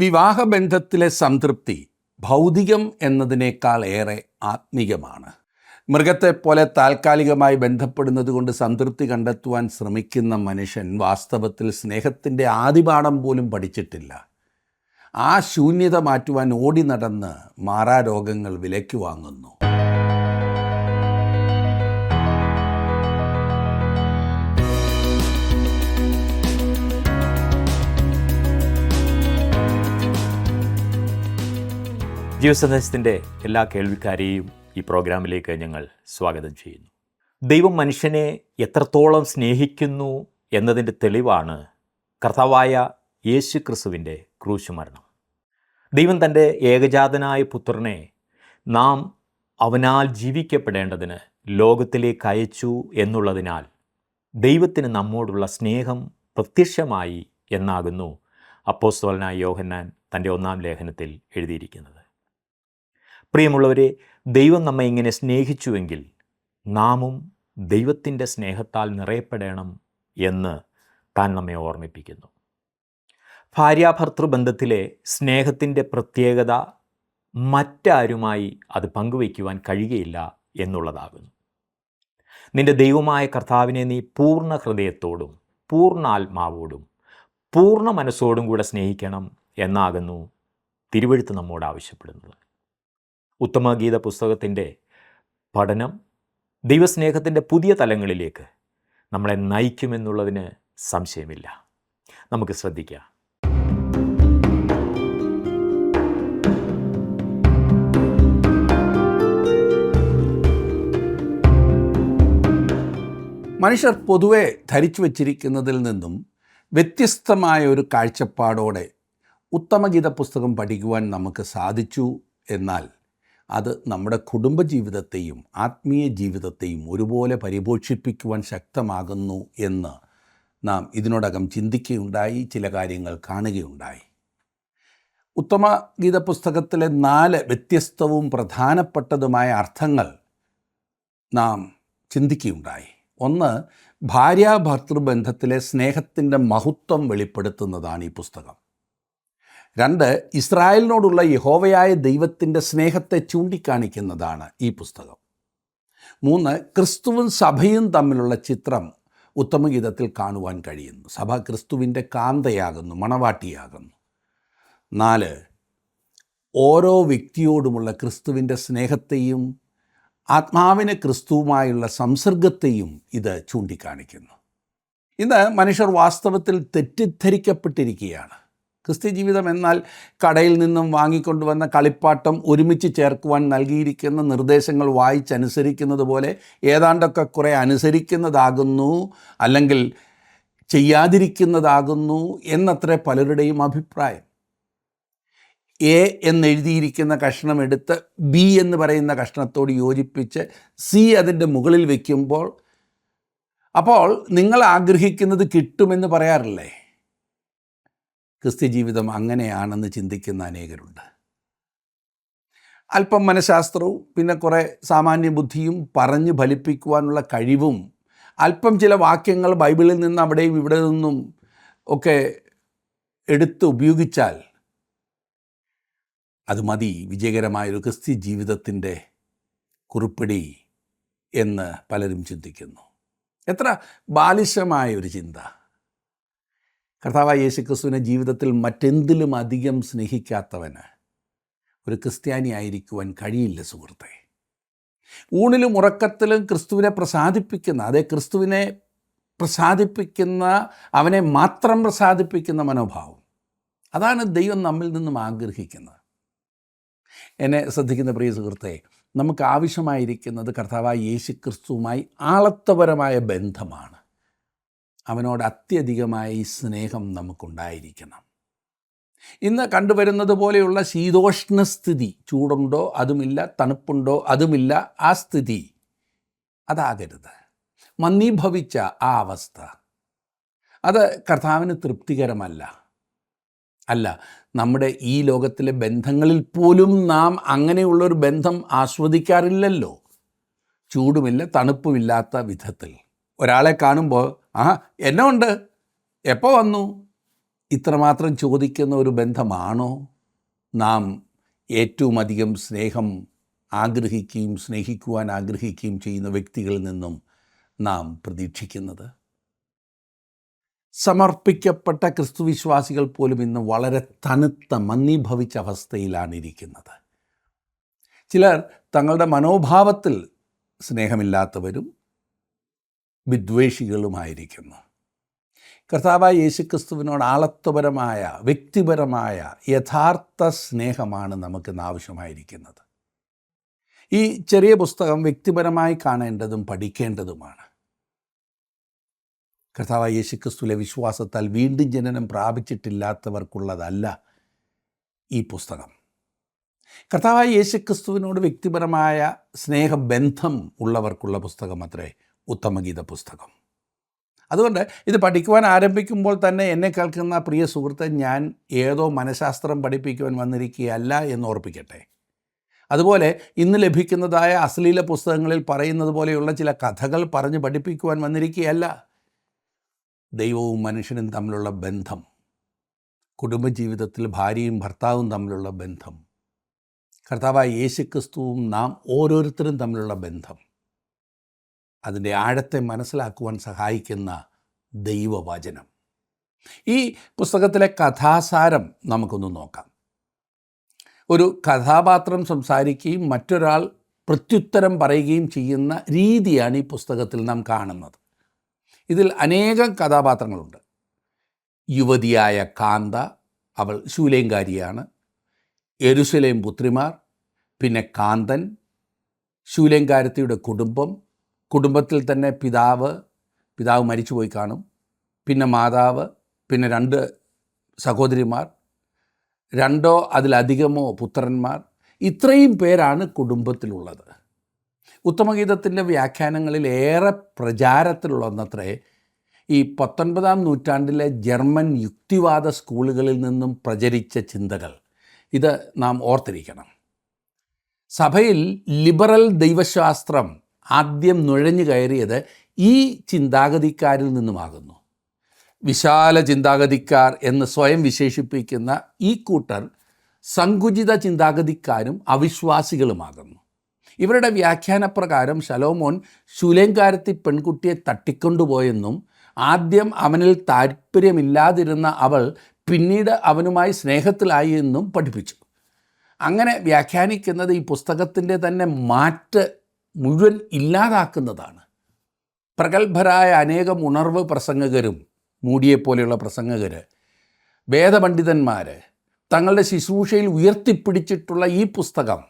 വിവാഹബന്ധത്തിലെ സംതൃപ്തി ഭൗതികം എന്നതിനേക്കാൾ ഏറെ ആത്മീകമാണ്. മൃഗത്തെപ്പോലെ താൽക്കാലികമായി ബന്ധപ്പെടുന്നത് കൊണ്ട് സംതൃപ്തി കണ്ടെത്തുവാൻ ശ്രമിക്കുന്ന മനുഷ്യൻ വാസ്തവത്തിൽ സ്നേഹത്തിൻ്റെ ആദിപാഠം പോലും പഠിച്ചിട്ടില്ല. ആ ശൂന്യത മാറ്റുവാൻ ഓടി നടന്ന് മാറാരോഗങ്ങൾ വിലയ്ക്ക് വാങ്ങുന്നു. ജീവസന്ദേശത്തിൻ്റെ എല്ലാ കേൾവിക്കാരെയും ഈ പ്രോഗ്രാമിലേക്ക് ഞങ്ങൾ സ്വാഗതം ചെയ്യുന്നു. ദൈവം മനുഷ്യനെ എത്രത്തോളം സ്നേഹിക്കുന്നു എന്നതിൻ്റെ തെളിവാണ് കർത്താവായ യേശു ക്രിസ്തുവിൻ്റെ ക്രൂശ് മരണം. ദൈവം തൻ്റെ ഏകജാതനായ പുത്രനെ നാം അവനാൽ ജീവിക്കപ്പെടേണ്ടതിന് ലോകത്തിലേക്ക് അയച്ചു എന്നുള്ളതിനാൽ ദൈവത്തിന് നമ്മോടുള്ള സ്നേഹം പ്രത്യക്ഷമായി എന്നാകുന്നു അപ്പോസ്തലനായ യോഹന്നാൻ തൻ്റെ 1-ാം ലേഖനത്തിൽ എഴുതിയിരിക്കുന്നത്. പ്രിയമുള്ളവരെ, ദൈവം നമ്മെ ഇങ്ങനെ സ്നേഹിച്ചുവെങ്കിൽ നാമും ദൈവത്തിൻ്റെ സ്നേഹത്താൽ നിറയപ്പെടണം എന്ന് താൻ നമ്മെ ഓർമ്മിപ്പിക്കുന്നു. ഭാര്യാഭർത്തൃബന്ധത്തിലെ സ്നേഹത്തിൻ്റെ പ്രത്യേകത മറ്റാരുമായി അത് പങ്കുവയ്ക്കുവാൻ കഴിയുകയില്ല എന്നുള്ളതാകുന്നു. നിൻ്റെ ദൈവമായ കർത്താവിനെ നീ പൂർണ്ണ ഹൃദയത്തോടും പൂർണ്ണ ആത്മാവോടും പൂർണ്ണ മനസ്സോടും കൂടെ സ്നേഹിക്കണം എന്നാകുന്നു തിരുവെഴുത്ത് നമ്മോട് ആവശ്യപ്പെടുന്നത്. ഉത്തമഗീത പുസ്തകത്തിൻ്റെ പഠനം ദൈവസ്നേഹത്തിൻ്റെ പുതിയ തലങ്ങളിലേക്ക് നമ്മളെ നയിക്കുമെന്നുള്ളതിന് സംശയമില്ല. നമുക്ക് ശ്രദ്ധിക്കാം. മനുഷ്യർ പൊതുവെ ധരിച്ചു വച്ചിരിക്കുന്നതിൽ നിന്നും വ്യത്യസ്തമായ ഒരു കാഴ്ചപ്പാടോടെ ഉത്തമഗീത പുസ്തകം പഠിക്കുവാൻ നമുക്ക് സാധിച്ചു. എന്നാൽ അത് നമ്മുടെ കുടുംബജീവിതത്തെയും ആത്മീയ ജീവിതത്തെയും ഒരുപോലെ പരിപോഷിപ്പിക്കുവാൻ ശക്തമാകുന്നു എന്ന് നാം ഇതിനോടകം ചിന്തിക്കുകയുണ്ടായി, ചില കാര്യങ്ങൾ കാണുകയുണ്ടായി. ഉത്തമഗീത പുസ്തകത്തിലെ 4 വ്യത്യസ്തവും പ്രധാനപ്പെട്ടതുമായ അർത്ഥങ്ങൾ നാം ചിന്തിക്കുകയുണ്ടായി. 1, ഭാര്യാഭർത്തൃബന്ധത്തിലെ സ്നേഹത്തിൻ്റെ മഹത്വം വെളിപ്പെടുത്തുന്നതാണ് ഈ പുസ്തകം. 2, ഇസ്രായേലിനോടുള്ള യഹോവയായ ദൈവത്തിൻ്റെ സ്നേഹത്തെ ചൂണ്ടിക്കാണിക്കുന്നതാണ് ഈ പുസ്തകം. 3, ക്രിസ്തുവും സഭയും തമ്മിലുള്ള ചിത്രം ഉത്തമഗീതത്തിൽ കാണുവാൻ കഴിയുന്നു. സഭ ക്രിസ്തുവിൻ്റെ കാന്തയാകുന്നു, മണവാട്ടിയാകുന്നു. 4, ഓരോ വ്യക്തിയോടുമുള്ള ക്രിസ്തുവിൻ്റെ സ്നേഹത്തെയും ആത്മാവിന് ക്രിസ്തുവുമായുള്ള സംസർഗത്തെയും ഇത് ചൂണ്ടിക്കാണിക്കുന്നു. ഇന്ന് മനുഷ്യർ വാസ്തവത്തിൽ തെറ്റിദ്ധരിക്കപ്പെട്ടിരിക്കുകയാണ്. ക്രിസ്ത്യ ജീവിതം എന്നാൽ കടയിൽ നിന്നും വാങ്ങിക്കൊണ്ടുവന്ന കളിപ്പാട്ടം ഒരുമിച്ച് ചേർക്കുവാൻ നൽകിയിരിക്കുന്ന നിർദ്ദേശങ്ങൾ വായിച്ചനുസരിക്കുന്നത് പോലെ ഏതാണ്ടൊക്കെ കുറേ അനുസരിക്കുന്നതാകുന്നു, അല്ലെങ്കിൽ ചെയ്യാതിരിക്കുന്നതാകുന്നു എന്നത്ര പലരുടെയും അഭിപ്രായം. എ എന്നെഴുതിയിരിക്കുന്ന കഷ്ണം എടുത്ത് ബി എന്ന് പറയുന്ന കഷ്ണത്തോട് യോജിപ്പിച്ച് സി അതിൻ്റെ മുകളിൽ വയ്ക്കുമ്പോൾ അപ്പോൾ നിങ്ങൾ ആഗ്രഹിക്കുന്നത് കിട്ടുമെന്ന് പറയാറില്ലേ? ക്രിസ്ത്യ ജീവിതം അങ്ങനെയാണെന്ന് ചിന്തിക്കുന്ന അനേകരുണ്ട്. അല്പം മനഃശാസ്ത്രവും പിന്നെ കുറേ സാമാന്യ ബുദ്ധിയും പറഞ്ഞ് ഫലിപ്പിക്കുവാനുള്ള കഴിവും അല്പം ചില വാക്യങ്ങൾ ബൈബിളിൽ നിന്ന് അവിടെയും ഇവിടെ നിന്നും ഒക്കെ എടുത്ത് ഉപയോഗിച്ചാൽ അത് മതി വിജയകരമായൊരു ക്രിസ്ത്യ ജീവിതത്തിൻ്റെ കുറിപ്പടി എന്ന് പലരും ചിന്തിക്കുന്നു. എത്ര ബാലിശമായൊരു ചിന്ത! കർത്താവായ യേശു ക്രിസ്തുവിനെ ജീവിതത്തിൽ മറ്റെന്തിലും അധികം സ്നേഹിക്കാത്തവന് ഒരു ക്രിസ്ത്യാനി ആയിരിക്കുവാൻ കഴിയില്ല സുഹൃത്തെ. ഊണിലും ഉറക്കത്തിലും ക്രിസ്തുവിനെ പ്രസാദിപ്പിക്കുന്ന, അതേ ക്രിസ്തുവിനെ പ്രസാദിപ്പിക്കുന്ന, അവനെ മാത്രം പ്രസാദിപ്പിക്കുന്ന മനോഭാവം, അതാണ് ദൈവം നമ്മിൽ നിന്നും ആഗ്രഹിക്കുന്നത്. എന്നെ ശ്രദ്ധിക്കുന്ന പ്രിയ സുഹൃത്തെ, നമുക്ക് ആവശ്യമായിരിക്കുന്നത് കർത്താവായ യേശു ക്രിസ്തുവുമായി ആളത്വപരമായ ബന്ധമാണ്. അവനോട് അത്യധികമായ ഈ സ്നേഹം നമുക്കുണ്ടായിരിക്കണം. ഇന്ന് കണ്ടുവരുന്നത് പോലെയുള്ള ശീതോഷ്ണസ്ഥിതി, ചൂടുണ്ടോ അതുമില്ല, തണുപ്പുണ്ടോ അതുമില്ല, ആ സ്ഥിതി അതാകരുത്. മന്ദീഭവിച്ച ആ അവസ്ഥ അത് കർത്താവിന് തൃപ്തികരമല്ല. നമ്മുടെ ഈ ലോകത്തിലെ ബന്ധങ്ങളിൽ പോലും നാം അങ്ങനെയുള്ളൊരു ബന്ധം ആസ്വദിക്കാറില്ലല്ലോ. ചൂടുമില്ല തണുപ്പുമില്ലാത്ത വിധത്തിൽ ഒരാളെ കാണുമ്പോൾ എന്നാ ഉണ്ട്, എപ്പോൾ വന്നു, ഇത്രമാത്രം ചോദിക്കുന്ന ഒരു ബന്ധമാണോ നാം ഏറ്റവും അധികം സ്നേഹം ആഗ്രഹിക്കുകയും സ്നേഹിക്കുവാൻ ആഗ്രഹിക്കുകയും ചെയ്യുന്ന വ്യക്തികളിൽ നിന്നും നാം പ്രതീക്ഷിക്കുന്നത്? സമർപ്പിക്കപ്പെട്ട ക്രിസ്തുവിശ്വാസികൾ പോലും ഇന്ന് വളരെ തണുത്ത മന്ദീഭവിച്ച അവസ്ഥയിലാണ് ഇരിക്കുന്നത്. ചിലർ തങ്ങളുടെ മനോഭാവത്തിൽ സ്നേഹമില്ലാത്തവരും വിദ്വേഷികളുമായിരിക്കുന്നു. കർത്താവായ യേശുക്രിസ്തുവിനോട് ആളത്വപരമായ വ്യക്തിപരമായ യഥാർത്ഥ സ്നേഹമാണ് നമുക്കിന്ന് ആവശ്യമായിരിക്കുന്നത്. ഈ ചെറിയ പുസ്തകം വ്യക്തിപരമായി കാണേണ്ടതും പഠിക്കേണ്ടതുമാണ്. കർത്താവായ യേശുക്രിസ്തുവിലെ വിശ്വാസത്താൽ വീണ്ടും ജനനം പ്രാപിച്ചിട്ടില്ലാത്തവർക്കുള്ളതല്ല ഈ പുസ്തകം. കർത്താവായ യേശുക്രിസ്തുവിനോട് വ്യക്തിപരമായ സ്നേഹബന്ധം ഉള്ളവർക്കുള്ള പുസ്തകമത്രേ ഉത്തമഗീത പുസ്തകം. അതുകൊണ്ട് ഇത് പഠിക്കുവാൻ ആരംഭിക്കുമ്പോൾ തന്നെ എന്നെ കേൾക്കുന്ന പ്രിയ സുഹൃത്തെ, ഞാൻ ഏതോ മനഃശാസ്ത്രം പഠിപ്പിക്കുവാൻ വന്നിരിക്കുകയല്ല എന്ന് ഓർപ്പിക്കട്ടെ. അതുപോലെ ഇന്ന് ലഭിക്കുന്നതായ അശ്ലീല പുസ്തകങ്ങളിൽ പറയുന്നത് പോലെയുള്ള ചില കഥകൾ പറഞ്ഞ് പഠിപ്പിക്കുവാൻ വന്നിരിക്കുകയല്ല. ദൈവവും മനുഷ്യനും തമ്മിലുള്ള ബന്ധം, കുടുംബജീവിതത്തിൽ ഭാര്യയും ഭർത്താവും തമ്മിലുള്ള ബന്ധം, കർത്താവായ യേശുക്രിസ്തുവും നാം ഓരോരുത്തരും തമ്മിലുള്ള ബന്ധം, അതിൻ്റെ ആഴത്തെ മനസ്സിലാക്കുവാൻ സഹായിക്കുന്ന ദൈവവചനം. ഈ പുസ്തകത്തിലെ കഥാസാരം നമുക്കൊന്ന് നോക്കാം. ഒരു കഥാപാത്രം സംസാരിക്കുകയും മറ്റൊരാൾ പ്രത്യുത്തരം പറയുകയും ചെയ്യുന്ന രീതിയാണ് ഈ പുസ്തകത്തിൽ നാം കാണുന്നത്. ഇതിൽ അനേകം കഥാപാത്രങ്ങളുണ്ട്. യുവതിയായ കാന്ത, അവൾ ശൂലേംകാരിയാണ്. യെരുശലേം പുത്രിമാർ, പിന്നെ കാന്തൻ, ശൂലേംകാരത്തിയുടെ കുടുംബം, കുടുംബത്തിൽ തന്നെ പിതാവ് മരിച്ചുപോയി കാണും, പിന്നെ മാതാവ്, പിന്നെ 2 സഹോദരിമാർ, 2 അതിലധികമോ പുത്രന്മാർ. ഇത്രയും പേരാണ് കുടുംബത്തിലുള്ളത്. ഉത്തമഗീതത്തിൻ്റെ വ്യാഖ്യാനങ്ങളിൽ ഏറെ പ്രചാരത്തിലുള്ള ഒന്നത്രേ ഈ 19-ാം നൂറ്റാണ്ടിലെ ജർമ്മൻ യുക്തിവാദ സ്കൂളുകളിൽ നിന്നും പ്രചരിച്ച ചിന്തകൾ. ഇത് നാം ഓർത്തിരിക്കണം. സഭയിൽ ലിബറൽ ദൈവശാസ്ത്രം ആദ്യം നുഴഞ്ഞു കയറിയത് ഈ ചിന്താഗതിക്കാരിൽ നിന്നുമാകുന്നു. വിശാല ചിന്താഗതിക്കാർ എന്ന് സ്വയം വിശേഷിപ്പിക്കുന്ന ഈ കൂട്ടർ സങ്കുചിത ചിന്താഗതിക്കാരും അവിശ്വാസികളുമാകുന്നു. ഇവരുടെ വ്യാഖ്യാനപ്രകാരം ശലോമോൻ ശൂലേംകാരത്തി പെൺകുട്ടിയെ തട്ടിക്കൊണ്ടുപോയെന്നും ആദ്യം അവനിൽ താല്പര്യമില്ലാതിരുന്ന അവൾ പിന്നീട് അവനുമായി സ്നേഹത്തിലായി എന്നും പഠിപ്പിച്ചു. അങ്ങനെ വ്യാഖ്യാനിക്കുന്നത് ഈ പുസ്തകത്തിൻ്റെ തന്നെ മാറ്റ് മുഴുവൻ ഇല്ലാതാക്കുന്നതാണ്. പ്രഗത്ഭരായ അനേകം ഉണർവ് പ്രസംഗകരും മൂടിയെപ്പോലെയുള്ള പ്രസംഗകർ, വേദപണ്ഡിതന്മാർ തങ്ങളുടെ ശുശ്രൂഷയിൽ ഉയർത്തിപ്പിടിച്ചിട്ടുള്ള ഈ പുസ്തകം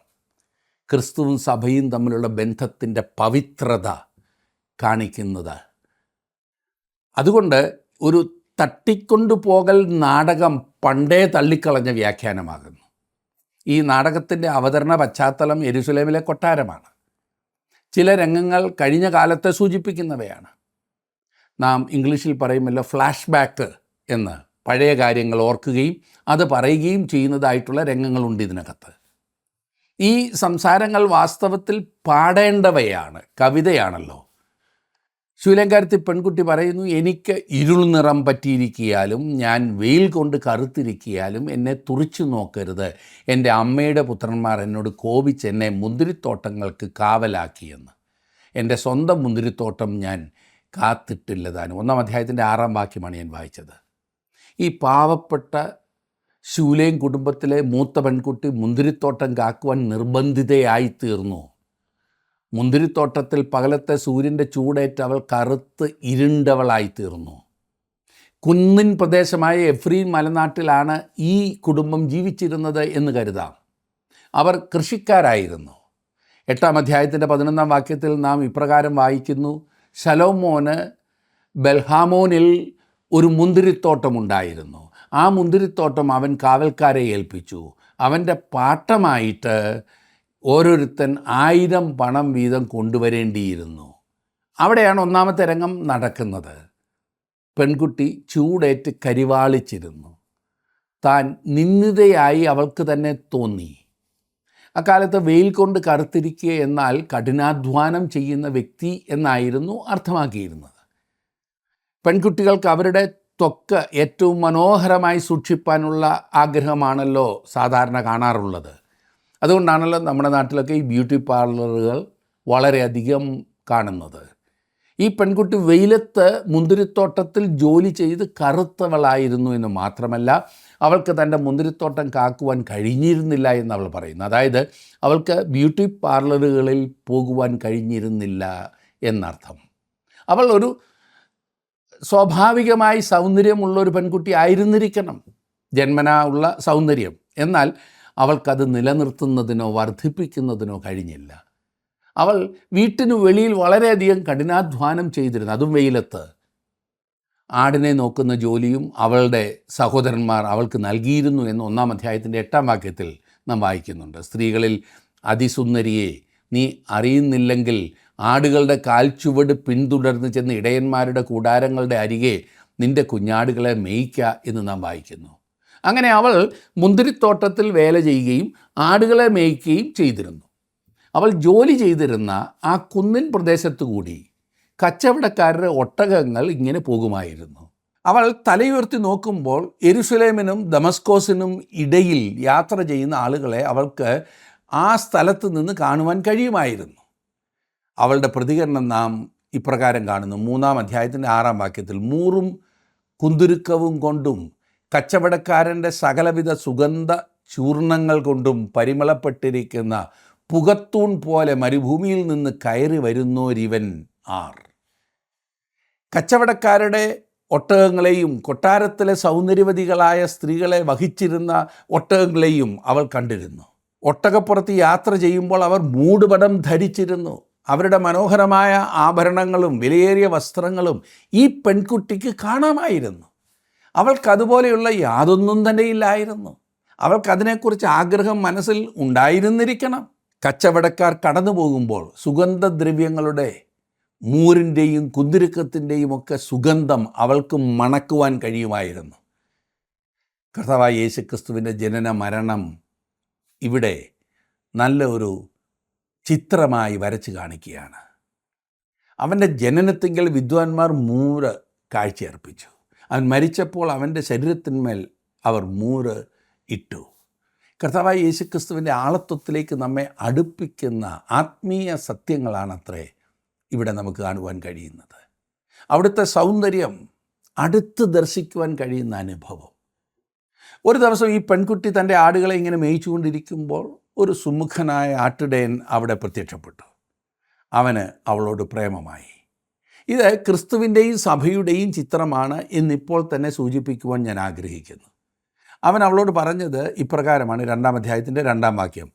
ക്രിസ്തുവും സഭയും തമ്മിലുള്ള ബന്ധത്തിൻ്റെ പവിത്രത കാണിക്കുന്നത്. അതുകൊണ്ട് ഒരു തട്ടിക്കൊണ്ടുപോകൽ നാടകം പണ്ടേ തള്ളിക്കളഞ്ഞ വ്യാഖ്യാനമാകുന്നു. ഈ നാടകത്തിൻ്റെ അവതരണ പശ്ചാത്തലം യെരുശലേമിലെ കൊട്ടാരമാണ്. ചില രംഗങ്ങൾ കഴിഞ്ഞ കാലത്തെ സൂചിപ്പിക്കുന്നവയാണ്. നാം ഇംഗ്ലീഷിൽ പറയുമല്ലോ ഫ്ലാഷ് ബാക്ക് എന്ന്, പഴയ കാര്യങ്ങൾ ഓർക്കുകയും അത് പറയുകയും ചെയ്യുന്നതായിട്ടുള്ള രംഗങ്ങളുണ്ട് ഇതിനകത്ത്. ഈ സംസാരങ്ങൾ വാസ്തവത്തിൽ പാടേണ്ടവയാണ്, കവിതയാണല്ലോ. ശൂലേംകാരത്തി പെൺകുട്ടി പറയുന്നു, എനിക്ക് ഇരുൾ നിറം പറ്റിയിരിക്കിയാലും ഞാൻ വെയിൽ കൊണ്ട് കറുത്തിരിക്കിയാലും എന്നെ തുറിച്ചു നോക്കരുത്. എൻ്റെ അമ്മയുടെ പുത്രന്മാർ എന്നോട് കോപിച്ച് എന്നെ മുന്തിരിത്തോട്ടങ്ങൾക്ക് കാവലാക്കിയെന്ന്. എൻ്റെ സ്വന്തം മുന്തിരിത്തോട്ടം ഞാൻ കാത്തിട്ടില്ലതാനും. 1-ാം അധ്യായത്തിൻ്റെ 6-ാം വാക്യമാണ് ഞാൻ വായിച്ചത്. ഈ പാവപ്പെട്ട ശൂലേം കുടുംബത്തിലെ മൂത്ത പെൺകുട്ടി മുന്തിരിത്തോട്ടം കാക്കുവാൻ നിർബന്ധിതയായിത്തീർന്നു. മുന്തിരിത്തോട്ടത്തിൽ പകലത്തെ സൂര്യൻ്റെ ചൂടേറ്റ് അവൾ കറുത്ത് ഇരുണ്ടവളായിത്തീർന്നു. കുന്നിൻ പ്രദേശമായ എഫ്രീൻ മലനാട്ടിലാണ് ഈ കുടുംബം ജീവിച്ചിരുന്നത് എന്ന് കരുതാം. അവർ കൃഷിക്കാരായിരുന്നു. 8-ാം അധ്യായത്തിൻ്റെ 11-ാം വാക്യത്തിൽ നാം ഇപ്രകാരം വായിക്കുന്നു, ശലോമോന് ബെൽഹാമോനിൽ ഒരു മുന്തിരിത്തോട്ടമുണ്ടായിരുന്നു. ആ മുന്തിരിത്തോട്ടം അവൻ കാവൽക്കാരെ ഏൽപ്പിച്ചു. അവൻ്റെ പാട്ടമായിട്ട് ഓരോരുത്തൻ 1000 പണം വീതം കൊണ്ടുവരേണ്ടിയിരുന്നു. അവിടെയാണ് 1-ാമത്തെ രംഗം നടക്കുന്നത്. പെൺകുട്ടി ചൂടേറ്റ് കരിവാളിച്ചിരുന്നു. താൻ നിന്ദിതയായി അവൾക്ക് തന്നെ തോന്നി. അക്കാലത്ത് വെയിൽ കൊണ്ട് കറുത്തിരിക്കുക എന്നാൽ കഠിനാധ്വാനം ചെയ്യുന്ന വ്യക്തി എന്നായിരുന്നു അർത്ഥമാക്കിയിരുന്നത്. പെൺകുട്ടികൾക്ക് അവരുടെ ത്വക്ക് ഏറ്റവും മനോഹരമായി സൂക്ഷിപ്പാനുള്ള ആഗ്രഹമാണല്ലോ സാധാരണ കാണാറുള്ളത്. അതുകൊണ്ടാണല്ലോ നമ്മുടെ നാട്ടിലൊക്കെ ഈ ബ്യൂട്ടി പാർലറുകൾ വളരെയധികം കാണുന്നത്. ഈ പെൺകുട്ടി വെയിലത്ത് മുന്തിരിത്തോട്ടത്തിൽ ജോലി ചെയ്ത് കറുത്തവളായിരുന്നു എന്ന് മാത്രമല്ല, അവൾക്ക് തൻ്റെ മുന്തിരിത്തോട്ടം കാക്കുവാൻ കഴിഞ്ഞിരുന്നില്ല എന്ന് അവൾ പറയുന്നു. അതായത് അവൾക്ക് ബ്യൂട്ടി പാർലറുകളിൽ പോകുവാൻ കഴിഞ്ഞിരുന്നില്ല എന്നർത്ഥം. അവൾ ഒരു സ്വാഭാവികമായി സൗന്ദര്യമുള്ള ഒരു പെൺകുട്ടി ആയിരുന്നിരിക്കണം, ജന്മനാ ഉള്ള സൗന്ദര്യം. എന്നാൽ അവൾക്കത് നിലനിർത്തുന്നതിനോ വർദ്ധിപ്പിക്കുന്നതിനോ കഴിഞ്ഞില്ല. അവൾ വീട്ടിനു വെളിയിൽ വളരെയധികം കഠിനാധ്വാനം ചെയ്തിരുന്നു, അതും വെയിലത്ത്. ആടിനെ നോക്കുന്ന ജോലിയും അവളുടെ സഹോദരന്മാർ അവൾക്ക് നൽകിയിരുന്നു എന്ന് 1-ാം അധ്യായത്തിൻ്റെ 8-ാം വാക്യത്തിൽ നാം വായിക്കുന്നുണ്ട്. സ്ത്രീകളിൽ അതിസുന്ദരിയെ നീ അറിയുന്നില്ലെങ്കിൽ ആടുകളുടെ കാൽച്ചുവട് പിന്തുടർന്ന് ചെന്ന് ഇടയന്മാരുടെ കൂടാരങ്ങളുടെ അരികെ നിൻ്റെ കുഞ്ഞാടുകളെ മേയ്ക്ക എന്ന് നാം വായിക്കുന്നു. അങ്ങനെ അവൾ മുന്തിരിത്തോട്ടത്തിൽ വേല ചെയ്യുകയും ആടുകളെ മേയ്ക്കുകയും ചെയ്തിരുന്നു. അവൾ ജോലി ചെയ്തിരുന്ന ആ കുന്നിൻ പ്രദേശത്തു കൂടി കച്ചവടക്കാരുടെ ഒട്ടകങ്ങൾ ഇങ്ങനെ പോകുമായിരുന്നു. അവൾ തലയുയർത്തി നോക്കുമ്പോൾ യെരുശലേമിനും ദമസ്കോസിനും ഇടയിൽ യാത്ര ചെയ്യുന്ന ആളുകളെ അവൾക്ക് ആ സ്ഥലത്ത് നിന്ന് കാണുവാൻ കഴിയുമായിരുന്നു. അവളുടെ പ്രതികരണം നാം ഇപ്രകാരം കാണുന്നു. 3-ാം അധ്യായത്തിൻ്റെ 6-ാം വാക്യത്തിൽ, മൂറും കുന്തുരുക്കവും കൊണ്ടും കച്ചവടക്കാരൻ്റെ സകലവിധ സുഗന്ധ ചൂർണങ്ങൾ കൊണ്ടും പരിമളപ്പെട്ടിരിക്കുന്ന പുകത്തൂൺ പോലെ മരുഭൂമിയിൽ നിന്ന് കയറി വരുന്നോരിവൻ ആർ. കച്ചവടക്കാരുടെ ഒട്ടകങ്ങളെയും കൊട്ടാരത്തിലെ സൗന്ദര്യവതികളായ സ്ത്രീകളെ വഹിച്ചിരുന്ന ഒട്ടകങ്ങളെയും അവൾ കണ്ടിരുന്നു. ഒട്ടകപ്പുറത്ത് യാത്ര ചെയ്യുമ്പോൾ അവർ മൂടുപടം ധരിച്ചിരുന്നു. അവരുടെ മനോഹരമായ ആഭരണങ്ങളും വിലയേറിയ വസ്ത്രങ്ങളും ഈ പെൺകുട്ടിക്ക് കാണാമായിരുന്നു. അവൾക്കതുപോലെയുള്ള യാതൊന്നും തന്നെ ഇല്ലായിരുന്നു. അവൾക്കതിനെക്കുറിച്ച് ആഗ്രഹം മനസ്സിൽ ഉണ്ടായിരുന്നിരിക്കണം. കച്ചവടക്കാർ കടന്നു പോകുമ്പോൾ സുഗന്ധദ്രവ്യങ്ങളുടെ മൂരിൻ്റെയും കുന്തിരുക്കത്തിൻ്റെയും ഒക്കെ സുഗന്ധം അവൾക്ക് മണക്കുവാൻ കഴിയുമായിരുന്നു. കർത്താവായ യേശുക്രിസ്തുവിൻ്റെ ജനന മരണം ഇവിടെ നല്ല ഒരു ചിത്രമായി വരച്ച് കാണിക്കുകയാണ്. അവൻ്റെ ജനനത്തിങ്കൽ വിദ്വാൻമാർ മൂര് കാഴ്ചയർപ്പിച്ചു. അവൻ മരിച്ചപ്പോൾ അവൻ്റെ ശരീരത്തിന്മേൽ അവർ മൂര് ഇട്ടു. കർത്താവായ യേശുക്രിസ്തുവിൻ്റെ ആളത്വത്തിലേക്ക് നമ്മെ അടുപ്പിക്കുന്ന ആത്മീയ സത്യങ്ങളാണത്രേ ഇവിടെ നമുക്ക് കാണുവാൻ കഴിയുന്നത്. അവിടുത്തെ സൗന്ദര്യം അടുത്ത് ദർശിക്കുവാൻ കഴിയുന്ന അനുഭവം. ഒരു ദിവസം ഈ പെൺകുട്ടി തൻ്റെ ആടുകളെ ഇങ്ങനെ മേയിച്ചുകൊണ്ടിരിക്കുമ്പോൾ ഒരു സുമുഖനായ ആട്ടിടയൻ അവിടെ പ്രത്യക്ഷപ്പെട്ടു. അവന് അവളോട് പ്രേമമായി. ഇത് ക്രിസ്തുവിൻ്റെയും സഭയുടെയും ചിത്രമാണ് എന്നിപ്പോൾ തന്നെ സൂചിപ്പിക്കുവാൻ ഞാൻ ആഗ്രഹിക്കുന്നു. അവൻ അവളോട് പറഞ്ഞത് ഇപ്രകാരമാണ്. 2-ാം അധ്യായത്തിൻ്റെ 2-ാം വാക്യം,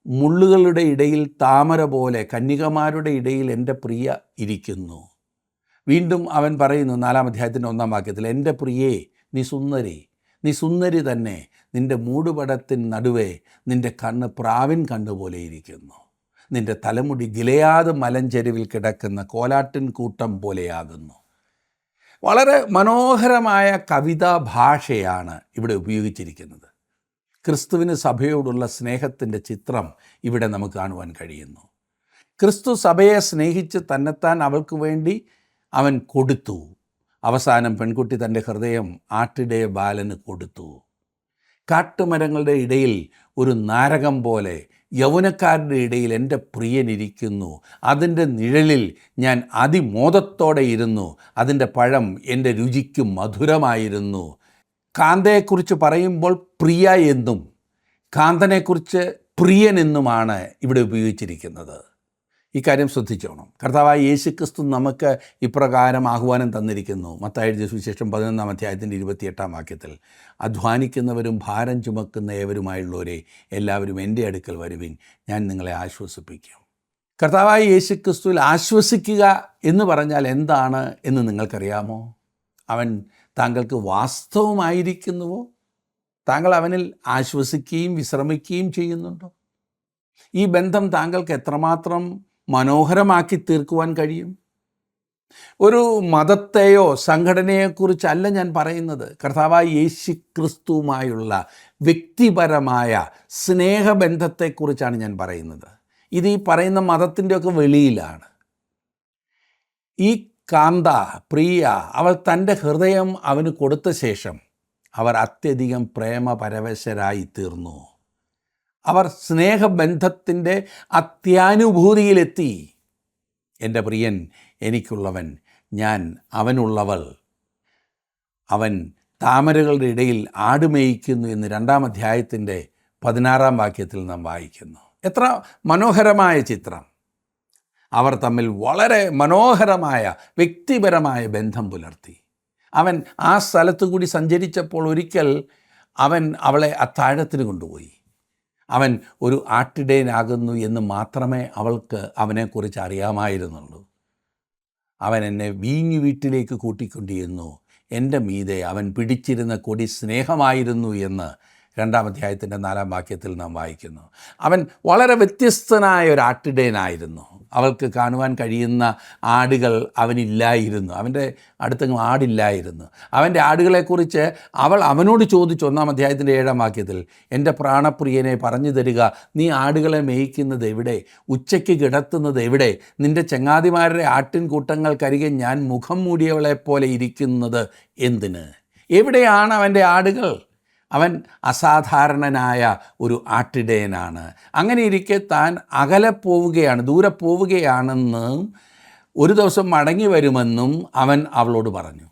മുള്ളുകളുടെ ഇടയിൽ താമര പോലെ കന്യകമാരുടെ ഇടയിൽ എൻ്റെ പ്രിയ ഇരിക്കുന്നു. വീണ്ടും അവൻ പറയുന്നു 4-ാം അധ്യായത്തിൻ്റെ 1-ാം വാക്യത്തിൽ, എൻ്റെ പ്രിയേ നീ സുന്ദരി, നീ സുന്ദരി തന്നെ, നിൻ്റെ മൂടുപടത്തിൻ നടുവേ നിൻ്റെ കണ്ണ് പ്രാവിൻ കണ്ണുപോലെ ഇരിക്കുന്നു, നിൻ്റെ തലമുടി ഗിലെയാദ് മലഞ്ചെരുവിൽ കിടക്കുന്ന കോലാട്ടിൻ കൂട്ടം പോലെയാകുന്നു. വളരെ മനോഹരമായ കവിതാ ഭാഷയാണ് ഇവിടെ ഉപയോഗിച്ചിരിക്കുന്നത്. ക്രിസ്തുവിന് സഭയോടുള്ള സ്നേഹത്തിൻ്റെ ചിത്രം ഇവിടെ നമുക്ക് കാണുവാൻ കഴിയുന്നു. ക്രിസ്തു സഭയെ സ്നേഹിച്ച് തന്നെത്താൻ അവൾക്ക് വേണ്ടി അവൻ കൊടുത്തു. അവസാനം പെൺകുട്ടി തൻ്റെ ഹൃദയം ആട്ടിടയ ബാലന് കൊടുത്തു. കാട്ടുമരങ്ങളുടെ ഇടയിൽ ഒരു നാരകം പോലെ യൗവനക്കാരുടെ ഇടയിൽ എൻ്റെ പ്രിയനിരിക്കുന്നു. അതിൻ്റെ നിഴലിൽ ഞാൻ അതിമോദത്തോടെ ഇരുന്നു. അതിൻ്റെ പഴം എൻ്റെ രുചിക്ക് മധുരമായിരുന്നു. കാന്തയെക്കുറിച്ച് പറയുമ്പോൾ പ്രിയ എന്നും കാന്തനെക്കുറിച്ച് പ്രിയൻ എന്നുമാണ് ഇവിടെ ഉപയോഗിച്ചിരിക്കുന്നത്. ഇക്കാര്യം ശ്രദ്ധിച്ചോണം. കർത്താവായ യേശുക്രിസ്തു നമുക്ക് ഇപ്രകാരം ആഹ്വാനം തന്നിരിക്കുന്നു. മത്തായി എഴുതിയ സുവിശേഷം 11-ാം അധ്യായത്തിൻ്റെ 28-ാം വാക്യത്തിൽ, അധ്വാനിക്കുന്നവരും ഭാരം ചുമക്കുന്ന ഏവരുമായുള്ളവരെ എല്ലാവരും എൻ്റെ അടുക്കൽ വരുവിൻ, ഞാൻ നിങ്ങളെ ആശ്വസിപ്പിക്കും. കർത്താവായ യേശുക്രിസ്തുവിൽ ആശ്വസിക്കുക എന്ന് പറഞ്ഞാൽ എന്താണ് എന്ന് നിങ്ങൾക്കറിയാമോ? അവൻ താങ്കൾക്ക് വാസ്തവമായിരിക്കുന്നുവോ? താങ്കൾ അവനിൽ ആശ്വസിക്കുകയും വിശ്രമിക്കുകയും ചെയ്യുന്നുണ്ടോ? ഈ ബന്ധം താങ്കൾക്ക് എത്രമാത്രം മനോഹരമാക്കി തീർക്കുവാൻ കഴിയും? ഒരു മതത്തെയോ സംഘടനയെക്കുറിച്ചല്ല ഞാൻ പറയുന്നത്. കർത്താവായ യേശുക്രിസ്തുവുമായുള്ള വ്യക്തിപരമായ സ്നേഹബന്ധത്തെക്കുറിച്ചാണ് ഞാൻ പറയുന്നത്. ഇത് ഈ പറയുന്ന മതത്തിൻ്റെയൊക്കെ വെളിയിലാണ്. ഈ കാന്ത, പ്രിയ, അവൾ തൻ്റെ ഹൃദയം അവന് കൊടുത്ത ശേഷം അവർ അത്യധികം പ്രേമപരവശരായി തീർന്നു. അവർ സ്നേഹബന്ധത്തിൻ്റെ അത്യാനുഭൂതിയിലെത്തി. എൻ്റെ പ്രിയൻ എനിക്കുള്ളവൻ, ഞാൻ അവനുള്ളവൾ, അവൻ താമരകളുടെ ഇടയിൽ ആടുമേയിക്കുന്നു എന്ന് 2-ാം അധ്യായത്തിൻ്റെ 16-ാം വാക്യത്തിൽ നാം വായിക്കുന്നു. എത്ര മനോഹരമായ ചിത്രം! അവർ തമ്മിൽ വളരെ മനോഹരമായ വ്യക്തിപരമായ ബന്ധം പുലർത്തി. അവൻ ആ സ്ഥലത്തു കൂടി സഞ്ചരിച്ചപ്പോൾ ഒരിക്കൽ അവൻ അവളെ അത്താഴത്തിന് കൊണ്ടുപോയി. അവൻ ഒരു ആട്ടിടയനാകുന്നു എന്ന് മാത്രമേ അവൾക്ക് അവനെക്കുറിച്ച് അറിയാമായിരുന്നുള്ളൂ. അവൻ എന്നെ വീഞ്ഞു വീട്ടിലേക്ക് കൂട്ടിക്കൊണ്ടിരുന്നു, എൻ്റെ മീതെ അവൻ പിടിച്ചിരുന്ന കൊടി സ്നേഹമായിരുന്നു എന്ന് 2-ാം അധ്യായത്തിൻ്റെ 4-ാം വാക്യത്തിൽ നാം വായിക്കുന്നു. അവൻ വളരെ വ്യത്യസ്തനായ ഒരു ആട്ടിടയനായിരുന്നു. അവൾക്ക് കാണുവാൻ കഴിയുന്ന ആടുകൾ അവനില്ലായിരുന്നു. അവൻ്റെ അടുത്തെങ്ങും ആടില്ലായിരുന്നു. അവൻ്റെ ആടുകളെക്കുറിച്ച് അവൾ അവനോട് ചോദിച്ചു. 1-ാം അധ്യായത്തിൻ്റെ 7-ാം വാക്യത്തിൽ, എൻ്റെ പ്രാണപ്രിയനെ പറഞ്ഞു തരിക, നീ ആടുകളെ മേയ്ക്കുന്നത് എവിടെ? ഉച്ചയ്ക്ക് കിടത്തുന്നത് എവിടെ? നിൻ്റെ ചങ്ങാതിമാരുടെ ആട്ടിൻകൂട്ടങ്ങൾക്കരികെ ഞാൻ മുഖം മൂടിയവളെപ്പോലെ ഇരിക്കുന്നത് എന്തിന്? എവിടെയാണ് അവൻ്റെ ആടുകൾ? അവൻ അസാധാരണനായ ഒരു ആട്ടിടയനാണ്. അങ്ങനെ ഇരിക്കെ താൻ അകലെ പോവുകയാണ്, ദൂരെ പോവുകയാണെന്നും ഒരു ദിവസം മടങ്ങി വരുമെന്നും അവൻ അവളോട് പറഞ്ഞു.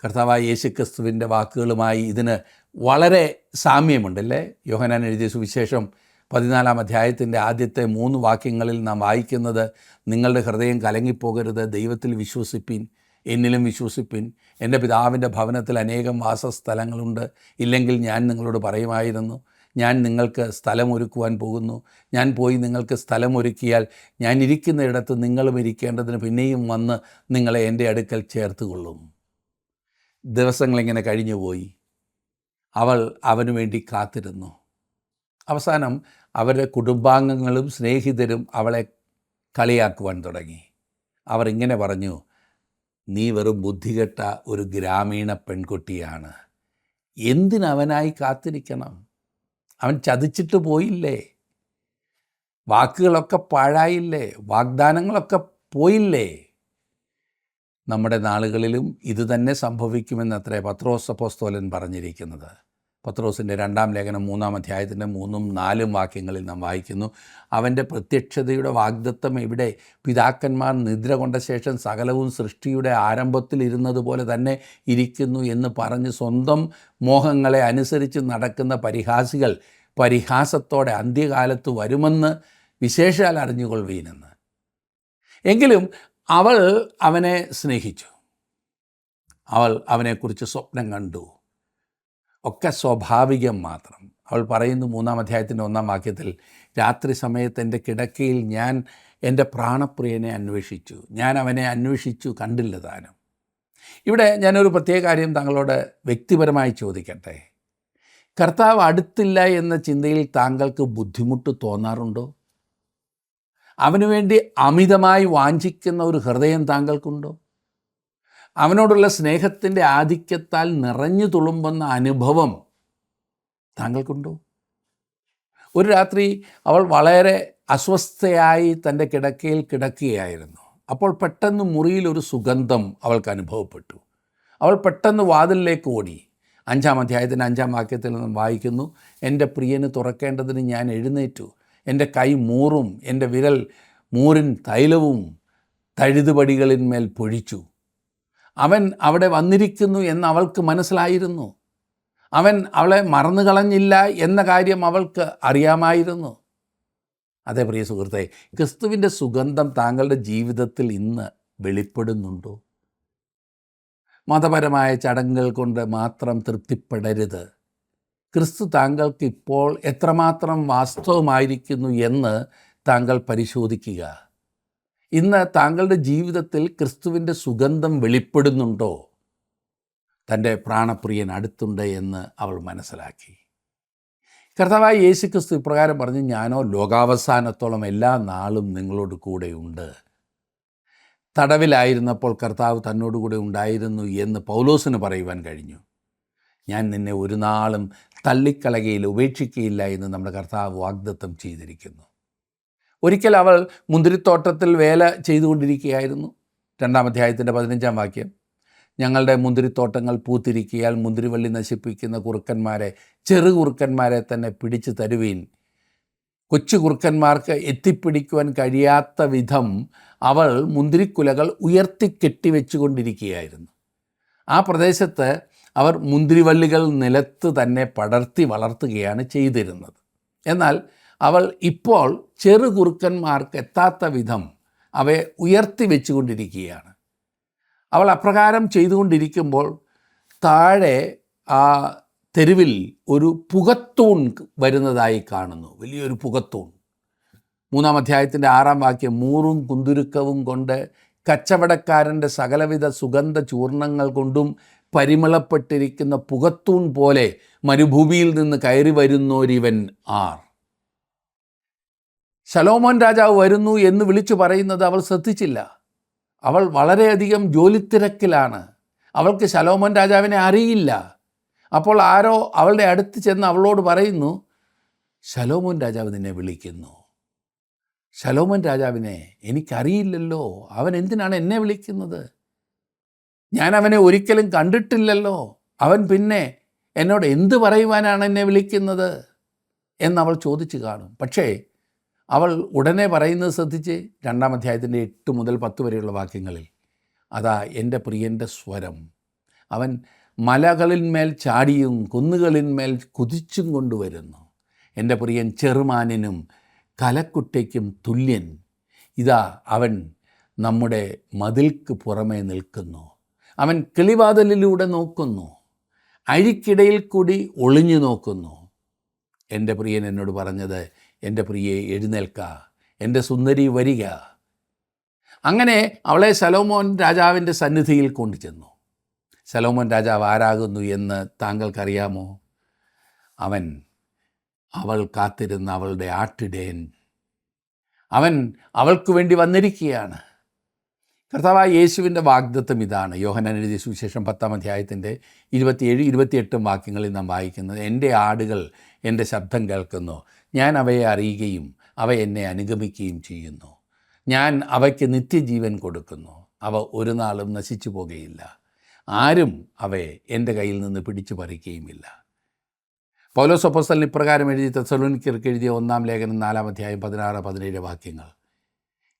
കർത്താവായ യേശുക്രിസ്തുവിൻ്റെ വാക്കുകളുമായി ഇതിന് വളരെ സാമ്യമുണ്ടല്ലേ? യോഹന്നാൻ എഴുതിയ സുവിശേഷം 14-ാം അധ്യായത്തിൻ്റെ ആദ്യത്തെ 3 വാക്യങ്ങളിൽ നാം വായിക്കുന്നത്, നിങ്ങളുടെ ഹൃദയം കലങ്ങിപ്പോകരുത്, ദൈവത്തിൽ വിശ്വസിപ്പിൻ, എന്നിലും വിശ്വസിപ്പിൻ. എൻ്റെ പിതാവിൻ്റെ ഭവനത്തിൽ അനേകം വാസസ്ഥലങ്ങളുണ്ട്, ഇല്ലെങ്കിൽ ഞാൻ നിങ്ങളോട് പറയുമായിരുന്നു. ഞാൻ നിങ്ങൾക്ക് സ്ഥലമൊരുക്കുവാൻ പോകുന്നു. ഞാൻ പോയി നിങ്ങൾക്ക് സ്ഥലമൊരുക്കിയാൽ ഞാൻ ഇരിക്കുന്നിടത്ത് നിങ്ങളും ഇരിക്കേണ്ടതിന് പിന്നെയും വന്ന് നിങ്ങളെ എൻ്റെ അടുക്കൽ ചേർത്തുകൊള്ളും. ദിവസങ്ങളിങ്ങനെ കഴിഞ്ഞുപോയി. അവൾ അവനു വേണ്ടി കാത്തിരുന്നു. അവസാനം അവരുടെ കുടുംബാംഗങ്ങളും സ്നേഹിതരും അവളെ കളിയാക്കുവാൻ തുടങ്ങി. അവർ ഇങ്ങനെ പറഞ്ഞു, നീ വെറും ബുദ്ധികെട്ട ഒരു ഗ്രാമീണ പെൺകുട്ടിയാണ്. എന്തിനവനായി കാത്തിരിക്കണം? അവൻ ചതിച്ചിട്ട് പോയില്ലേ? വാക്കുകളൊക്കെ പാഴായില്ലേ? വാഗ്ദാനങ്ങളൊക്കെ പോയില്ലേ? നമ്മുടെ നാളുകളിലും ഇതുതന്നെ സംഭവിക്കുമെന്നത്രേ പത്രോസ് അപ്പോസ്തലൻ പറഞ്ഞിരിക്കുന്നത്. പത്രോസിൻ്റെ 2-ാം ലേഖനം 3-ാം അധ്യായത്തിൻ്റെ 3-ഉം 4-ഉം വാക്യങ്ങളിൽ നാം വായിക്കുന്നു, അവൻ്റെ പ്രത്യക്ഷതയുടെ വാഗ്ദത്തം എവിടെ? പിതാക്കന്മാർ നിദ്ര കൊണ്ട ശേഷം സകലവും സൃഷ്ടിയുടെ ആരംഭത്തിൽ ഇരുന്നതുപോലെ തന്നെ ഇരിക്കുന്നു എന്ന് പറഞ്ഞ് സ്വന്തം മോഹങ്ങളെ അനുസരിച്ച് നടക്കുന്ന പരിഹാസികൾ പരിഹാസത്തോടെ അന്ത്യകാലത്ത് വരുമെന്ന് വിശേഷാൽ അറിഞ്ഞുകൊള്ളുവീനെന്ന്. എങ്കിലും അവൾ അവനെ സ്നേഹിച്ചു. അവൾ അവനെക്കുറിച്ച് സ്വപ്നം കണ്ടു. ഒക്കെ സ്വാഭാവികം മാത്രം. അവൾ പറയുന്നു 3-ാം അധ്യായത്തിൻ്റെ 1-ാം വാക്യത്തിൽ, രാത്രി സമയത്ത് എൻ്റെ കിടക്കയിൽ ഞാൻ എൻ്റെ പ്രാണപ്രിയനെ അന്വേഷിച്ചു. ഞാൻ അവനെ അന്വേഷിച്ചു, കണ്ടില്ല താനും. ഇവിടെ ഞാനൊരു പ്രത്യേക കാര്യം താങ്കളോട് വ്യക്തിപരമായി ചോദിക്കട്ടെ. കർത്താവ് അടുത്തില്ല എന്ന ചിന്തയിൽ താങ്കൾക്ക് ബുദ്ധിമുട്ട് തോന്നാറുണ്ടോ? അവനു വേണ്ടി അമിതമായി വാഞ്ചിക്കുന്ന ഒരു ഹൃദയം താങ്കൾക്കുണ്ടോ? അവനോടുള്ള സ്നേഹത്തിൻ്റെ ആധിക്യത്താൽ നിറഞ്ഞു തുളുമ്പുന്ന അനുഭവം താങ്കൾക്കുണ്ടോ? ഒരു രാത്രി അവൾ വളരെ അസ്വസ്ഥയായി തൻ്റെ കിടക്കയിൽ കിടക്കുകയായിരുന്നു. അപ്പോൾ പെട്ടെന്ന് മുറിയിൽ ഒരു സുഗന്ധം അവൾക്ക് അനുഭവപ്പെട്ടു. അവൾ പെട്ടെന്ന് വാതിലിലേക്ക് ഓടി. 5-ാം അധ്യായത്തിൻ്റെ 5-ാം വാക്യത്തിൽ നിന്നും വായിക്കുന്നു, എൻ്റെ പ്രിയന് തുറക്കേണ്ടതിന് ഞാൻ എഴുന്നേറ്റു. എൻ്റെ കൈ മൂറും, എൻ്റെ വിരൽ മൂറിൻ തൈലവും തഴുതുപടികളിന്മേൽ പൊഴിച്ചു. അവൻ അവിടെ വന്നിരിക്കുന്നു എന്ന് അവൾക്ക് മനസ്സിലായിരുന്നു. അവൻ അവളെ മറന്നു കളഞ്ഞില്ല എന്ന കാര്യം അവൾക്ക് അറിയാമായിരുന്നു. അതേ പ്രിയ സുഹൃത്തെ, ക്രിസ്തുവിൻ്റെ സുഗന്ധം താങ്കളുടെ ജീവിതത്തിൽ ഇന്ന് വെളിപ്പെടുന്നുണ്ടോ? മതപരമായ ചടങ്ങുകൾ കൊണ്ട് മാത്രം തൃപ്തിപ്പെടരുത്. ക്രിസ്തു താങ്കൾക്ക് ഇപ്പോൾ എത്രമാത്രം വാസ്തവമായിരിക്കുന്നു എന്ന് താങ്കൾ പരിശോധിക്കുക. ഇന്ന് താങ്കളുടെ ജീവിതത്തിൽ ക്രിസ്തുവിൻ്റെ സുഗന്ധം വെളിപ്പെടുന്നുണ്ടോ? തൻ്റെ പ്രാണപ്രിയൻ അടുത്തുണ്ട് എന്ന് അവൾ മനസ്സിലാക്കി. കർത്താവായ യേശു ക്രിസ്തു ഇപ്രകാരം പറഞ്ഞു, ഞാനോ ലോകാവസാനത്തോളം എല്ലാ നാളും നിങ്ങളോട് കൂടെയുണ്ട്. തടവിലായിരുന്നപ്പോൾ കർത്താവ് തന്നോടുകൂടെ ഉണ്ടായിരുന്നു എന്ന് പൗലോസിന് പറയുവാൻ കഴിഞ്ഞു. ഞാൻ നിന്നെ ഒരു നാളും തള്ളിക്കളകയില്ല, ഉപേക്ഷിക്കുകയില്ല എന്ന് നമ്മുടെ കർത്താവ് വാഗ്ദത്തം ചെയ്തിരിക്കുന്നു. ഒരിക്കൽ അവൾ മുന്തിരിത്തോട്ടത്തിൽ വേല ചെയ്തുകൊണ്ടിരിക്കുകയായിരുന്നു. 2-ാം അധ്യായത്തിൻ്റെ 15-ാം വാക്യം, ഞങ്ങളുടെ മുന്തിരിത്തോട്ടങ്ങൾ പൂത്തിരിക്കിയാൽ മുന്തിരിവള്ളി നശിപ്പിക്കുന്ന കുറുക്കന്മാരെ, ചെറു കുറുക്കന്മാരെ തന്നെ പിടിച്ചു തരുവീൻ. കൊച്ചു കുറുക്കന്മാർക്ക് എത്തിപ്പിടിക്കുവാൻ കഴിയാത്ത വിധം അവൾ മുന്തിരിക്കുലകൾ ഉയർത്തി കെട്ടിവെച്ചുകൊണ്ടിരിക്കുകയായിരുന്നു. ആ പ്രദേശത്ത് അവർ മുന്തിരിവള്ളികൾ നിലത്ത് തന്നെ പടർത്തി വളർത്തുകയാണ് ചെയ്തിരുന്നത്. എന്നാൽ അവൾ ഇപ്പോൾ ചെറു കുറുക്കന്മാർക്ക് എത്താത്ത വിധം അവയെ ഉയർത്തി വെച്ചുകൊണ്ടിരിക്കുകയാണ്. അവൾ അപ്രകാരം ചെയ്തുകൊണ്ടിരിക്കുമ്പോൾ താഴെ ആ തെരുവിൽ ഒരു പുകത്തൂൺ വരുന്നതായി കാണുന്നു, വലിയൊരു പുകത്തൂൺ. 3-ാം അധ്യായത്തിൻ്റെ 6-ാം വാക്യം, മൂറും കുന്തുരുക്കവും കൊണ്ട് കച്ചവടക്കാരൻ്റെ സകലവിധ സുഗന്ധ ചൂർണങ്ങൾ കൊണ്ടും പരിമളപ്പെട്ടിരിക്കുന്ന പുകത്തൂൺ പോലെ മരുഭൂമിയിൽ നിന്ന് കയറി വരുന്നോരിവൻ ആർ. ശലോമോൻ രാജാവ് വരുന്നു എന്ന് വിളിച്ചു പറയുന്നത് അവൾ ശ്രദ്ധിച്ചില്ല. അവൾ വളരെയധികം ജോലിത്തിരക്കിലാണ്. അവൾക്ക് ശലോമോൻ രാജാവിനെ അറിയില്ല. അപ്പോൾ ആരോ അവളുടെ അടുത്ത് ചെന്ന് അവളോട് പറയുന്നു, ശലോമോൻ രാജാവ് നിന്നെ വിളിക്കുന്നു. ശലോമോൻ രാജാവിനെ എനിക്കറിയില്ലല്ലോ, അവൻ എന്തിനാണ് എന്നെ വിളിക്കുന്നത്? ഞാൻ അവനെ ഒരിക്കലും കണ്ടിട്ടില്ലല്ലോ, അവൻ പിന്നെ എന്നോട് എന്ത് പറയുവാനാണ് എന്നെ വിളിക്കുന്നത് എന്നവൾ ചോദിച്ചു കാണും. പക്ഷേ അവൾ ഉടനെ പറയുന്നത് ശ്രദ്ധിച്ച് 2-ാം അധ്യായത്തിൻ്റെ 8 മുതൽ 10 വരെയുള്ള വാക്യങ്ങളിൽ, അതാ എൻ്റെ പ്രിയൻ്റെ സ്വരം, അവൻ മലകളിന്മേൽ ചാടിയും കുന്നുകളിന്മേൽ കുതിച്ചും കൊണ്ടുവരുന്നു. എൻ്റെ പ്രിയൻ ചെറുമാനിനും കലക്കുട്ടയ്ക്കും തുല്യൻ. ഇതാ അവൻ നമ്മുടെ മതിൽക്ക് പുറമേ നിൽക്കുന്നു. അവൻ കിളിവാതിലിലൂടെ നോക്കുന്നു, അഴിക്കിടയിൽ കൂടി ഒളിഞ്ഞു നോക്കുന്നു. എൻ്റെ പ്രിയൻ എന്നോട് പറഞ്ഞത്, എൻ്റെ പ്രിയെ എഴുന്നേൽക്ക, എൻ്റെ സുന്ദരി വരിക. അങ്ങനെ അവളെ ശലോമോൻ രാജാവിൻ്റെ സന്നിധിയിൽ കൊണ്ടുചെന്നു. ശലോമോൻ രാജാവ് ആരാകുന്നു എന്ന് താങ്കൾക്കറിയാമോ? അവൾ കാത്തിരുന്ന അവളുടെ ആട്ടിടയൻ. അവൻ അവൾക്ക് വേണ്ടി വന്നിരിക്കുകയാണ്. കർത്താവായ യേശുവിൻ്റെ വാഗ്ദത്തം ഇതാണ്. യോഹന്നാൻ എഴുതിയ സുവിശേഷം 10-ാം അധ്യായത്തിൻ്റെ 27-28 വാക്യങ്ങളിൽ നാം വായിക്കുന്നത്, എൻ്റെ ആടുകൾ എൻ്റെ ശബ്ദം കേൾക്കുന്നു, ഞാൻ അവയെ അറിയുകയും അവ എന്നെ അനുഗമിക്കുകയും ചെയ്യുന്നു. ഞാൻ അവയ്ക്ക് നിത്യജീവൻ കൊടുക്കുന്നു, അവ ഒരു നാളും നശിച്ചു പോകുകയില്ല, ആരും അവയെ എൻ്റെ കയ്യിൽ നിന്ന് പിടിച്ചു പറിക്കുകയുമില്ല. പൗലോസ് അപ്പോസ്തലൻ ഇപ്രകാരം എഴുതി തെസ്സലോനിക്കർക്ക് എഴുതിയ 1-ാം ലേഖനം 4-ാം അധ്യായം 16-17 വാക്യങ്ങൾ,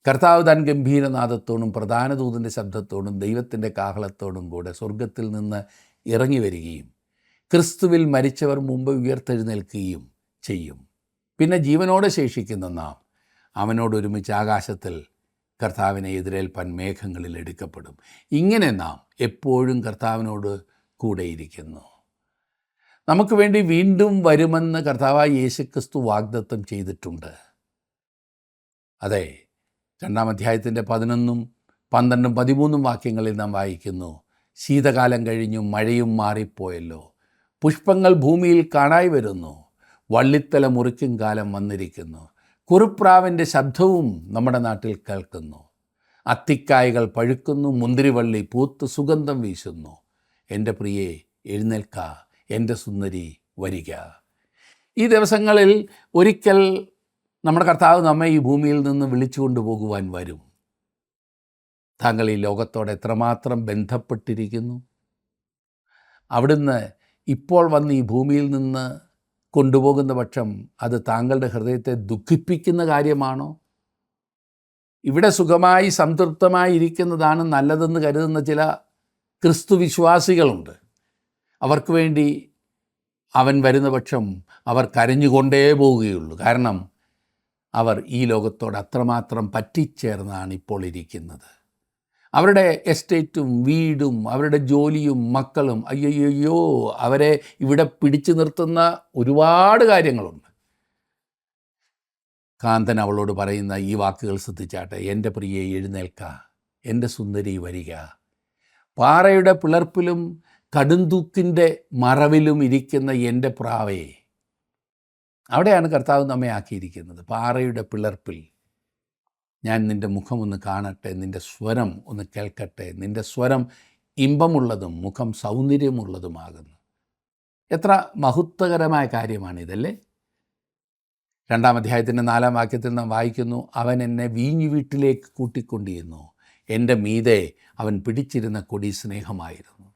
കർത്താവ് താൻ ഗംഭീരനാദത്തോടും പ്രധാന ദൂതൻ്റെ ശബ്ദത്തോടും ദൈവത്തിൻ്റെ കാഹളത്തോടും കൂടെ സ്വർഗത്തിൽ നിന്ന് ഇറങ്ങി വരികയും ക്രിസ്തുവിൽ മരിച്ചവർ മുമ്പ് ഉയർത്തെഴുന്നേൽക്കുകയും ചെയ്യും. പിന്നെ ജീവനോടെ ശേഷിക്കുന്ന നാം അവനോടൊരുമിച്ച് ആകാശത്തിൽ കർത്താവിനെ എതിരേൽപ്പാൻ മേഘങ്ങളിൽ എടുക്കപ്പെടും. ഇങ്ങനെ നാം എപ്പോഴും കർത്താവിനോട് കൂടെയിരിക്കുന്നു. നമുക്ക് വേണ്ടി വീണ്ടും വരുമെന്ന് കർത്താവായ യേശുക്രിസ്തു വാഗ്ദത്തം ചെയ്തിട്ടുണ്ട്. അതെ, 2-ാം അധ്യായത്തിൻ്റെ 11, 12, 13 വാക്യങ്ങളിൽ നാം വായിക്കുന്നു, ശീതകാലം കഴിഞ്ഞു മഴയും മാറിപ്പോയല്ലോ, പുഷ്പങ്ങൾ ഭൂമിയിൽ കാണായി വരുന്നു, വള്ളിത്തല മുറിക്കും കാലം വന്നിരിക്കുന്നു, കുറുപ്രാവിൻ്റെ ശബ്ദവും നമ്മുടെ നാട്ടിൽ കേൾക്കുന്നു, അത്തിക്കായകൾ പഴുക്കുന്നു, മുന്തിരിവള്ളി പൂത്ത് സുഗന്ധം വീശുന്നു. എൻ്റെ പ്രിയേ എഴുന്നേൽക്ക, എൻ്റെ സുന്ദരി വരിക. ഈ ദിവസങ്ങളിൽ ഒരിക്കൽ നമ്മുടെ കർത്താവ് നമ്മെ ഈ ഭൂമിയിൽ നിന്ന് വിളിച്ചു കൊണ്ടുപോകുവാൻ വരും. താങ്കൾ ഈ ലോകത്തോട് എത്രമാത്രം ബന്ധപ്പെട്ടിരിക്കുന്നു? അവിടുന്ന് ഇപ്പോൾ വന്ന് ഈ ഭൂമിയിൽ നിന്ന് കൊണ്ടുപോകുന്ന പക്ഷം അത് താങ്കളുടെ ഹൃദയത്തെ ദുഃഖിപ്പിക്കുന്ന കാര്യമാണോ? ഇവിടെ സുഖമായി സംതൃപ്തമായി ഇരിക്കുന്നതാണ് നല്ലതെന്ന് കരുതുന്ന ചില ക്രിസ്തു വിശ്വാസികളുണ്ട്. അവർക്ക് വേണ്ടി അവൻ വരുന്ന പക്ഷം അവർ കരഞ്ഞുകൊണ്ടേ പോവുകയുള്ളൂ. കാരണം അവർ ഈ ലോകത്തോട് അത്രമാത്രം പറ്റിച്ചേർന്നാണ് ഇപ്പോൾ ഇരിക്കുന്നത്. അവരുടെ എസ്റ്റേറ്റും വീടും അവരുടെ ജോലിയും മക്കളും അയ്യോ അവരെ ഇവിടെ പിടിച്ചു നിർത്തുന്ന ഒരുപാട് കാര്യങ്ങളുണ്ട്. കാന്തൻ അവളോട് പറയുന്ന ഈ വാക്കുകൾ ശ്രദ്ധിച്ചാട്ടെ, എൻ്റെ പ്രിയെ എഴുന്നേൽക്ക, എൻ്റെ സുന്ദരി വരിക. പാറയുടെ പിളർപ്പിലും കടുംതൂക്കിൻ്റെ മറവിലും ഇരിക്കുന്ന എൻ്റെ പ്രാവേ. അവിടെയാണ് കർത്താവ് നമ്മെ ആക്കിയിരിക്കുന്നത്. പാറയുടെ പിളർപ്പിൽ ഞാൻ നിൻ്റെ മുഖമൊന്ന് കാണട്ടെ, നിൻ്റെ സ്വരം ഒന്ന് കേൾക്കട്ടെ. നിൻ്റെ സ്വരം ഇമ്പമുള്ളതും മുഖം സൗന്ദര്യമുള്ളതുമാകുന്നു. എത്ര മഹത്വകരമായ കാര്യമാണിതല്ലേ? 2-ാം അധ്യായത്തിൻ്റെ 4-ാം വാക്യത്തിൽ നാം വായിക്കുന്നു, അവൻ എന്നെ വീഞ്ഞു വീട്ടിലേക്ക് കൂട്ടിക്കൊണ്ടിരുന്നു, എൻ്റെ മീതെ അവൻ പിടിച്ചിരുന്ന കൊടി സ്നേഹമായിരുന്നു.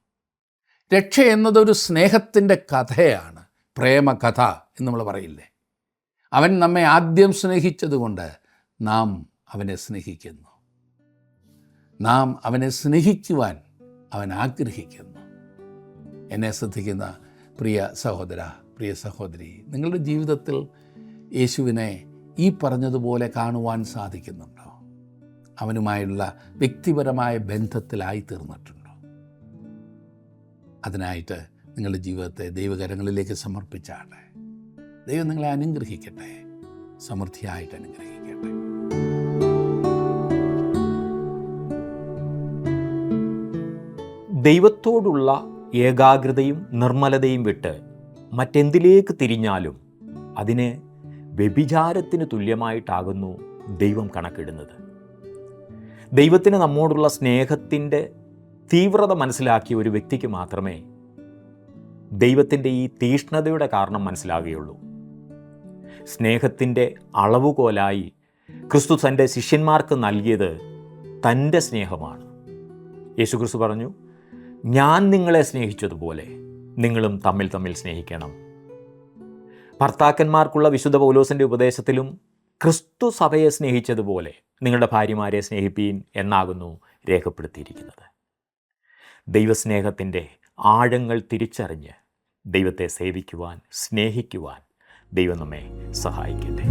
രക്ഷ എന്നതൊരു സ്നേഹത്തിൻ്റെ കഥയാണ്, പ്രേമകഥ എന്ന് നമ്മൾ പറയില്ലേ. അവൻ നമ്മെ ആദ്യം സ്നേഹിച്ചതുകൊണ്ട് നാം അവനെ സ്നേഹിക്കുന്നു. നാം അവനെ സ്നേഹിക്കുവാൻ അവൻ ആഗ്രഹിക്കുന്നു. എന്നെ ശ്രദ്ധിക്കുന്ന പ്രിയ സഹോദര, പ്രിയ സഹോദരി, നിങ്ങളുടെ ജീവിതത്തിൽ യേശുവിനെ ഈ പറഞ്ഞതുപോലെ കാണുവാൻ സാധിക്കുന്നുണ്ടോ? അവനുമായുള്ള വ്യക്തിപരമായ ബന്ധത്തിലായി തീർന്നിട്ടുണ്ടോ? അതിനായിട്ട് നിങ്ങളുടെ ജീവിതത്തെ ദൈവകരങ്ങളിലേക്ക് സമർപ്പിച്ചാട്ടെ. ദൈവം നിങ്ങളെ അനുഗ്രഹിക്കട്ടെ, സമൃദ്ധിയായിട്ട് അനുഗ്രഹിക്കട്ടെ. ദൈവത്തോടുള്ള ഏകാഗ്രതയും നിർമ്മലതയും വിട്ട് മറ്റെന്തിലേക്ക് തിരിഞ്ഞാലും അതിനെ വ്യഭിചാരത്തിന് തുല്യമായിട്ടാകുന്നു ദൈവം കണക്കിടുന്നത്. ദൈവത്തിന് നമ്മോടുള്ള സ്നേഹത്തിൻ്റെ തീവ്രത മനസ്സിലാക്കിയ ഒരു വ്യക്തിക്ക് മാത്രമേ ദൈവത്തിൻ്റെ ഈ തീഷ്ണതയുടെ കാരണം മനസ്സിലാകുകയുള്ളൂ. സ്നേഹത്തിൻ്റെ അളവുകോലായി ക്രിസ്തു തൻ്റെ ശിഷ്യന്മാർക്ക് നൽകിയത് തൻ്റെ സ്നേഹമാണ്. യേശുക്രിസ്തു പറഞ്ഞു, ഞാൻ നിങ്ങളെ സ്നേഹിച്ചതുപോലെ നിങ്ങളും തമ്മിൽ തമ്മിൽ സ്നേഹിക്കണം. ഭർത്താക്കന്മാർക്കുള്ള വിശുദ്ധ പൗലോസിൻ്റെ ഉപദേശത്തിലും ക്രിസ്തു സഭയെ സ്നേഹിച്ചതുപോലെ നിങ്ങളുടെ ഭാര്യമാരെ സ്നേഹിപ്പീൻ എന്നാകുന്നു രേഖപ്പെടുത്തിയിരിക്കുന്നത്. ദൈവസ്നേഹത്തിൻ്റെ ആഴങ്ങൾ തിരിച്ചറിഞ്ഞ് ദൈവത്തെ സേവിക്കുവാൻ, സ്നേഹിക്കുവാൻ ദൈവം നമ്മെ സഹായിക്കട്ടെ.